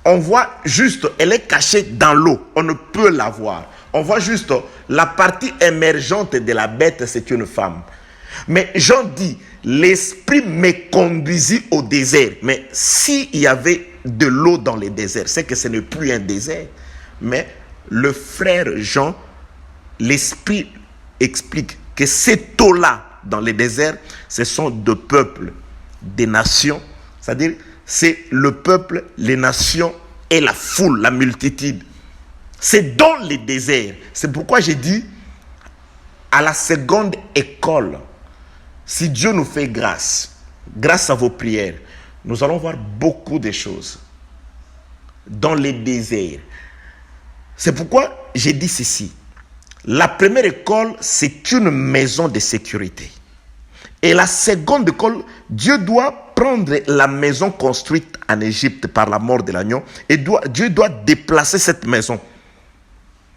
On voit juste, elle est cachée dans l'eau. On ne peut la voir. On voit juste la partie émergente de la bête, c'est une femme. Mais Jean dit, l'Esprit me conduisit au désert. Mais s'il y avait de l'eau dans le désert, c'est que ce n'est plus un désert. Mais le frère Jean, l'Esprit explique que cette eau-là dans le désert, ce sont deux peuples, des nations. C'est-à-dire, c'est le peuple, les nations et la foule, la multitude. C'est dans le désert. C'est pourquoi j'ai dit, à la seconde école, si Dieu nous fait grâce, grâce à vos prières, nous allons voir beaucoup de choses dans les déserts. C'est pourquoi j'ai dit ceci. La première école, c'est une maison de sécurité. Et la seconde école, Dieu doit prendre la maison construite en Égypte par la mort de l'agneau et Dieu doit déplacer cette maison.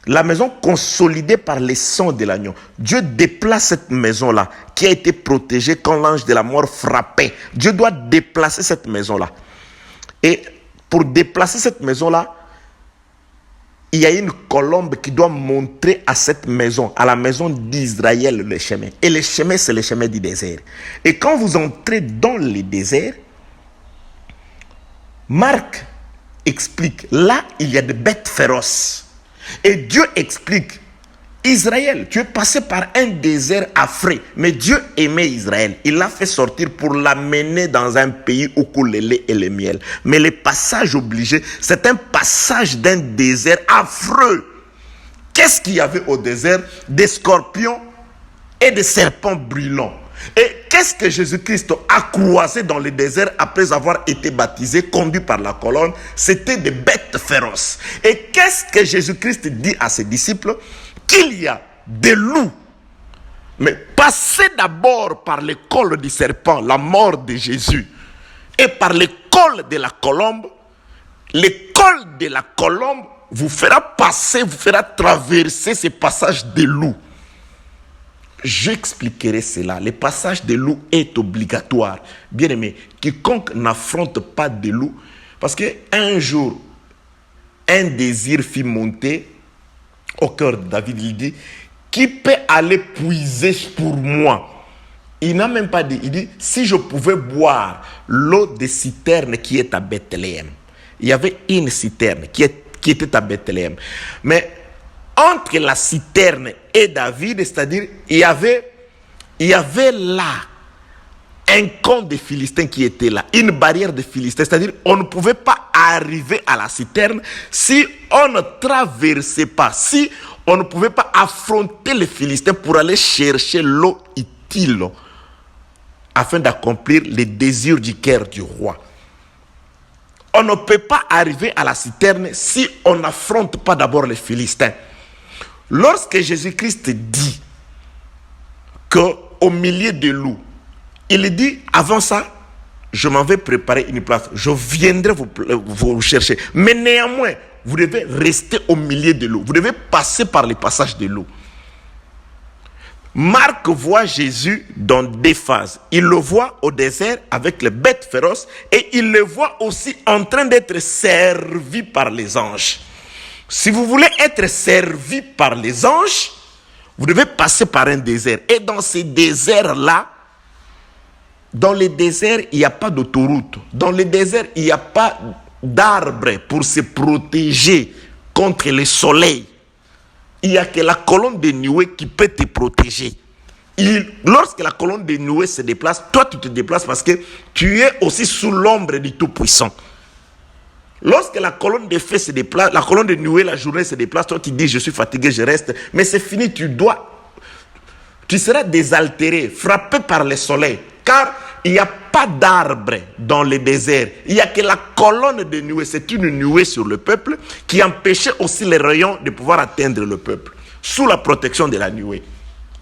La maison consolidée par le sang de l'agneau. Dieu déplace cette maison-là qui a été protégée quand l'ange de la mort frappait. Dieu doit déplacer cette maison-là. Et pour déplacer cette maison-là, il y a une colombe qui doit montrer à cette maison, à la maison d'Israël, le chemin. Et le chemin, c'est le chemin du désert. Et quand vous entrez dans le désert, Marc explique, là, il y a des bêtes féroces. Et Dieu explique, Israël, tu es passé par un désert affreux, mais Dieu aimait Israël. Il l'a fait sortir pour l'amener dans un pays où coule le lait et le miel. Mais le passage obligé, c'est un passage d'un désert affreux. Qu'est-ce qu'il y avait au désert? Des scorpions et des serpents brûlants. Et qu'est-ce que Jésus-Christ a croisé dans le désert après avoir été baptisé, conduit par la colonne? C'était des bêtes féroces. Et qu'est-ce que Jésus-Christ dit à ses disciples? Qu'il y a des loups. Mais passez d'abord par le col du serpent, la mort de Jésus, et par le col de la colombe. Le col de la colombe vous fera passer, vous fera traverser ce passage de loups. J'expliquerai cela. Le passage de loup est obligatoire. Bien aimé, quiconque n'affronte pas de loup, parce qu'un jour, un désir fit monter au cœur de David. Il dit, qui peut aller puiser pour moi? Il n'a même pas dit, il dit, si je pouvais boire l'eau des citernes qui est à Bethléem. Il y avait une citerne qui était à Bethléem. Mais entre la citerne et David, c'est-à-dire, il y avait là un camp de Philistins qui était là, une barrière de Philistins, c'est-à-dire, on ne pouvait pas arriver à la citerne si on ne traversait pas, si on ne pouvait pas affronter les Philistins pour aller chercher l'eau utile afin d'accomplir les désirs du cœur du roi. On ne peut pas arriver à la citerne si on n'affronte pas d'abord les Philistins. Lorsque Jésus-Christ dit qu'au milieu des loups, il dit, avant ça, je m'en vais préparer une place, je viendrai vous chercher. Mais néanmoins, vous devez rester au milieu de l'eau. Vous devez passer par les passages de l'eau. Marc voit Jésus dans deux phases. Il le voit au désert avec les bêtes féroces et il le voit aussi en train d'être servi par les anges. Si vous voulez être servi par les anges, vous devez passer par un désert. Et dans ces déserts-là, dans les déserts, il n'y a pas d'autoroute. Dans les déserts, il n'y a pas d'arbres pour se protéger contre le soleil. Il n'y a que la colonne de nuée qui peut te protéger. Lorsque la colonne de nuée se déplace, toi tu te déplaces parce que tu es aussi sous l'ombre du Tout-Puissant. Lorsque la colonne de feu se déplace, la colonne de nuée, la journée se déplace, toi tu dis je suis fatigué, je reste. Mais c'est fini, tu seras désaltéré, frappé par le soleil. Car il n'y a pas d'arbre dans le désert. Il n'y a que la colonne de nuée. C'est une nuée sur le peuple qui empêchait aussi les rayons de pouvoir atteindre le peuple. Sous la protection de la nuée,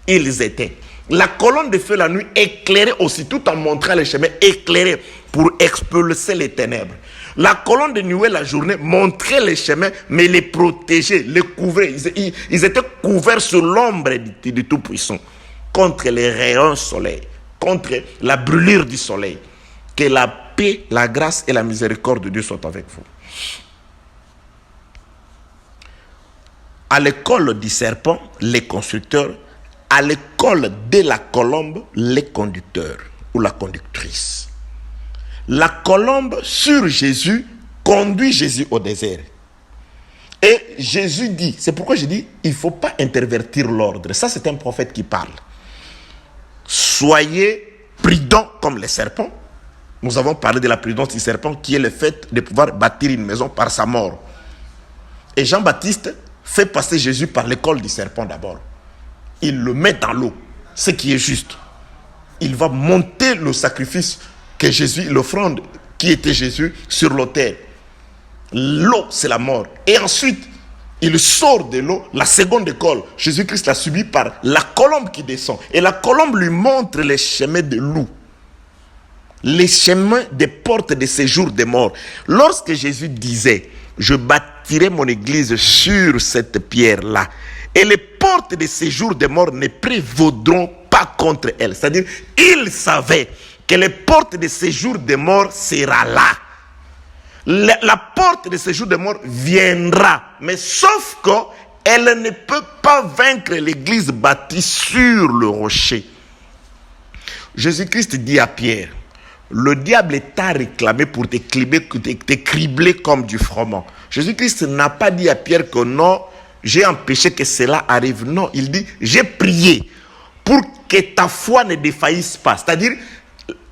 ils étaient. La colonne de feu la nuit éclairait aussi, tout en montrant les chemins, éclairés pour expulser les ténèbres. La colonne de nuée la journée montrait les chemins, mais les protégeait, les couvrait. Ils étaient couverts sur l'ombre du Tout-Puissant contre les rayons soleil, contre la brûlure du soleil. Que la paix, la grâce et la miséricorde de Dieu soient avec vous. À l'école du serpent, les constructeurs. À l'école de la colombe, les conducteurs ou la conductrice. La colombe sur Jésus conduit Jésus au désert. Et Jésus dit, c'est pourquoi je dis, il ne faut pas intervertir l'ordre. Ça, c'est un prophète qui parle. Soyez prudents comme les serpents. Nous avons parlé de la prudence du serpent qui est le fait de pouvoir bâtir une maison par sa mort. Et Jean-Baptiste fait passer Jésus par l'école du serpent d'abord. Il le met dans l'eau, ce qui est juste. Il va monter le sacrifice que Jésus, l'offrande qui était Jésus sur l'autel. L'eau, c'est la mort. Et ensuite, il sort de l'eau, la seconde école. Jésus-Christ l'a subi par la colombe qui descend. Et la colombe lui montre les chemins de loup. Les chemins des portes de séjour des morts. Lorsque Jésus disait, je bâtirai mon église sur cette pierre-là, et les portes de séjour des morts ne prévaudront pas contre elle. C'est-à-dire, il savait que les portes de séjour des morts sera là. La porte de séjour des morts viendra. Mais sauf qu'elle ne peut pas vaincre l'église bâtie sur le rocher. Jésus-Christ dit à Pierre, le diable t'a réclamé pour te cribler comme du froment. Jésus-Christ n'a pas dit à Pierre que non, j'ai empêché que cela arrive. Non, il dit, j'ai prié pour que ta foi ne défaillisse pas. C'est-à-dire,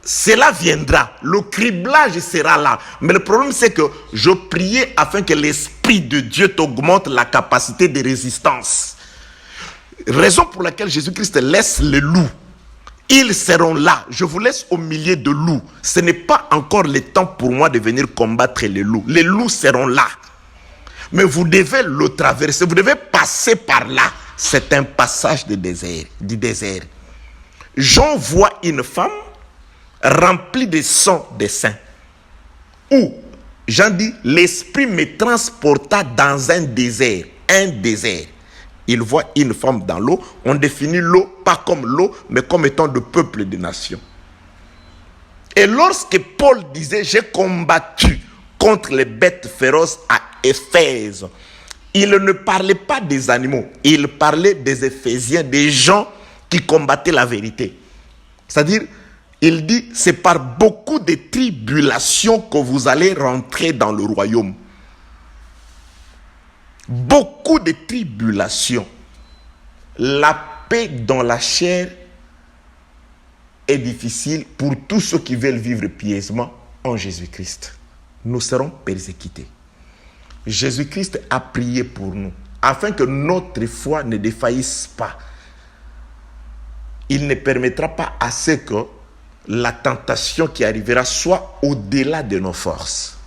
cela viendra. Le criblage sera là. Mais le problème, c'est que je priais afin que l'Esprit de Dieu t'augmente la capacité de résistance. Raison pour laquelle Jésus-Christ laisse le loup. Ils seront là. Je vous laisse au milieu de loups. Ce n'est pas encore le temps pour moi de venir combattre les loups. Les loups seront là. Mais vous devez le traverser. Vous devez passer par là. C'est un passage du désert. Jean voit une femme remplie de sang des saints. Où Jean dit, l'esprit me transporta dans un désert. Un désert. Il voit une femme dans l'eau. On définit l'eau pas comme l'eau, mais comme étant de peuple de nations. Et lorsque Paul disait, j'ai combattu contre les bêtes féroces à Éphèse, il ne parlait pas des animaux, il parlait des Éphésiens, des gens qui combattaient la vérité. C'est-à-dire, il dit, c'est par beaucoup de tribulations que vous allez rentrer dans le royaume. Beaucoup de tribulations. La paix dans la chair est difficile pour tous ceux qui veulent vivre pieusement en Jésus-Christ. Nous serons persécutés. Jésus-Christ a prié pour nous, afin que notre foi ne défaillisse pas. Il ne permettra pas à ce que la tentation qui arrivera soit au-delà de nos forces.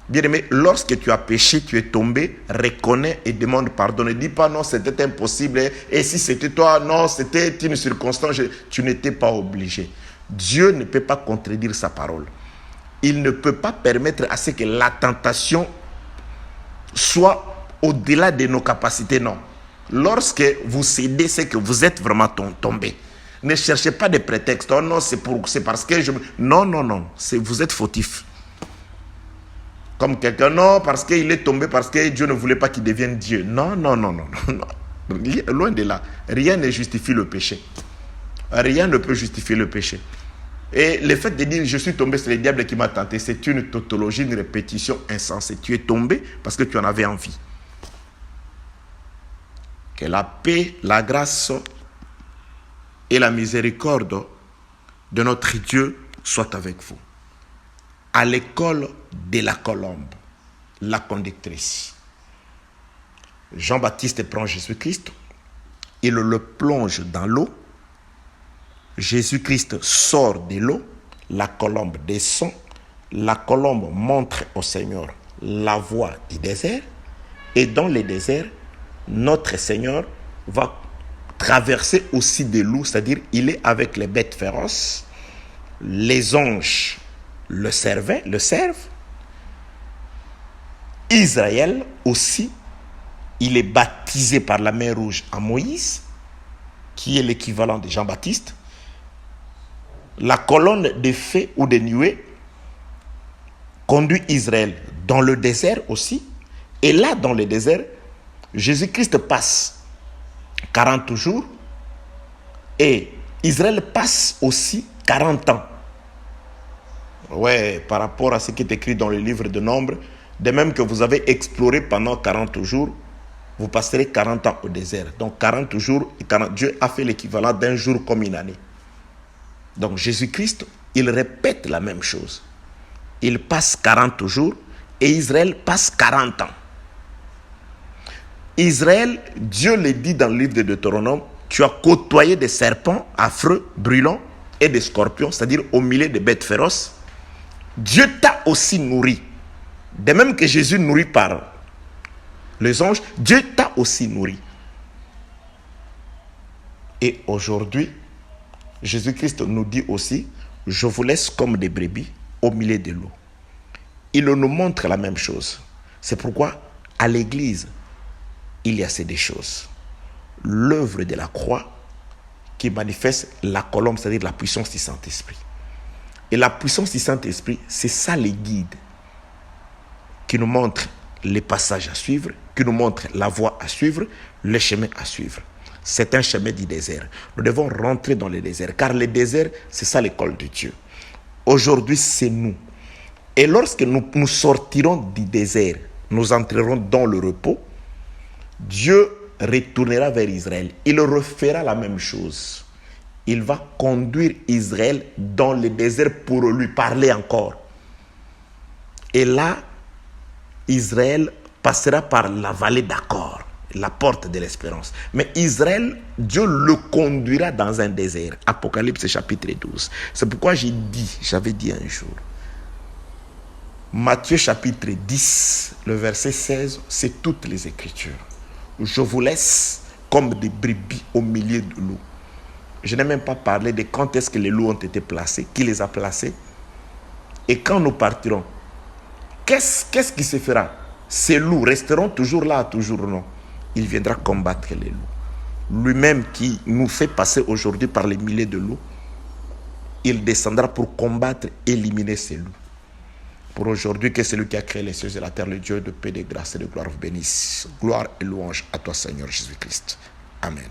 Bien-aimé, lorsque tu as péché, tu es tombé, reconnais et demande pardon. Ne dis pas non, c'était impossible. Et si c'était toi, non, c'était une circonstance. Tu n'étais pas obligé. Dieu ne peut pas contredire sa parole. Il ne peut pas permettre à ce que la tentation soit au-delà de nos capacités, non. Lorsque vous cédez, c'est que vous êtes vraiment tombé. Ne cherchez pas de prétextes. Oh non, c'est parce que je... Non, vous êtes fautif. Comme quelqu'un, non, parce qu'il est tombé, parce que Dieu ne voulait pas qu'il devienne Dieu. Non. Loin de là. Rien ne justifie le péché. Rien ne peut justifier le péché. Et le fait de dire, je suis tombé, c'est le diable qui m'a tenté, c'est une tautologie, une répétition insensée. Tu es tombé parce que tu en avais envie. Que la paix, la grâce et la miséricorde de notre Dieu soient avec vous. À l'école de la colombe, la conductrice. Jean-Baptiste prend Jésus-Christ, il le plonge dans l'eau. Jésus-Christ sort de l'eau, la colombe descend, la colombe montre au Seigneur la voie du désert, et dans le désert, notre Seigneur va traverser aussi des loups, c'est-à-dire il est avec les bêtes féroces, les anges le servent. Israël aussi, il est baptisé par la mer Rouge à Moïse, qui est l'équivalent de Jean-Baptiste. La colonne de feu ou de nuée conduit Israël dans le désert aussi. Et là, dans le désert, Jésus-Christ passe 40 jours et Israël passe aussi 40 ans. Ouais, par rapport à ce qui est écrit dans le livre de Nombres, de même que vous avez exploré pendant 40 jours, vous passerez 40 ans au désert. Donc 40 jours, Dieu a fait l'équivalent d'un jour comme une année. Donc Jésus-Christ, il répète la même chose. Il passe 40 jours et Israël passe 40 ans. Israël, Dieu le dit dans le livre de Deutéronome, tu as côtoyé des serpents affreux, brûlants et des scorpions, c'est-à-dire au milieu des bêtes féroces. Dieu t'a aussi nourri. De même que Jésus nourrit par les anges, Dieu t'a aussi nourri. Et aujourd'hui, Jésus-Christ nous dit aussi, je vous laisse comme des brebis au milieu de l'eau. Il nous montre la même chose. C'est pourquoi à l'église, il y a ces deux choses. L'œuvre de la croix qui manifeste la colombe, c'est-à-dire la puissance du Saint-Esprit. Et la puissance du Saint-Esprit, c'est ça les guides qui nous montrent les passages à suivre, qui nous montrent la voie à suivre, le chemin à suivre. C'est un chemin du désert. Nous devons rentrer dans le désert, car le désert, c'est ça l'école de Dieu. Aujourd'hui, c'est nous. Et lorsque nous sortirons du désert, nous entrerons dans le repos, Dieu retournera vers Israël. Il refera la même chose. Il va conduire Israël dans le désert pour lui parler encore. Et là, Israël passera par la vallée d'Accord. la porte de l'espérance. Mais Israël, Dieu le conduira dans un désert. Apocalypse chapitre 12. C'est pourquoi j'avais dit un jour, Matthieu chapitre 10, le verset 16, c'est toutes les Écritures. Je vous laisse comme des brebis au milieu de loups. Je n'ai même pas parlé de quand est-ce que les loups ont été placés, qui les a placés. Et quand nous partirons, qu'est-ce qui se fera? Ces loups resteront toujours là, toujours non. Il viendra combattre les loups. Lui-même qui nous fait passer aujourd'hui par les milliers de loups, il descendra pour combattre, éliminer ces loups. Pour aujourd'hui, que celui qui a créé les cieux et la terre, le Dieu de paix, de grâce et de gloire vous bénisse. Gloire et louange à toi, Seigneur Jésus-Christ. Amen.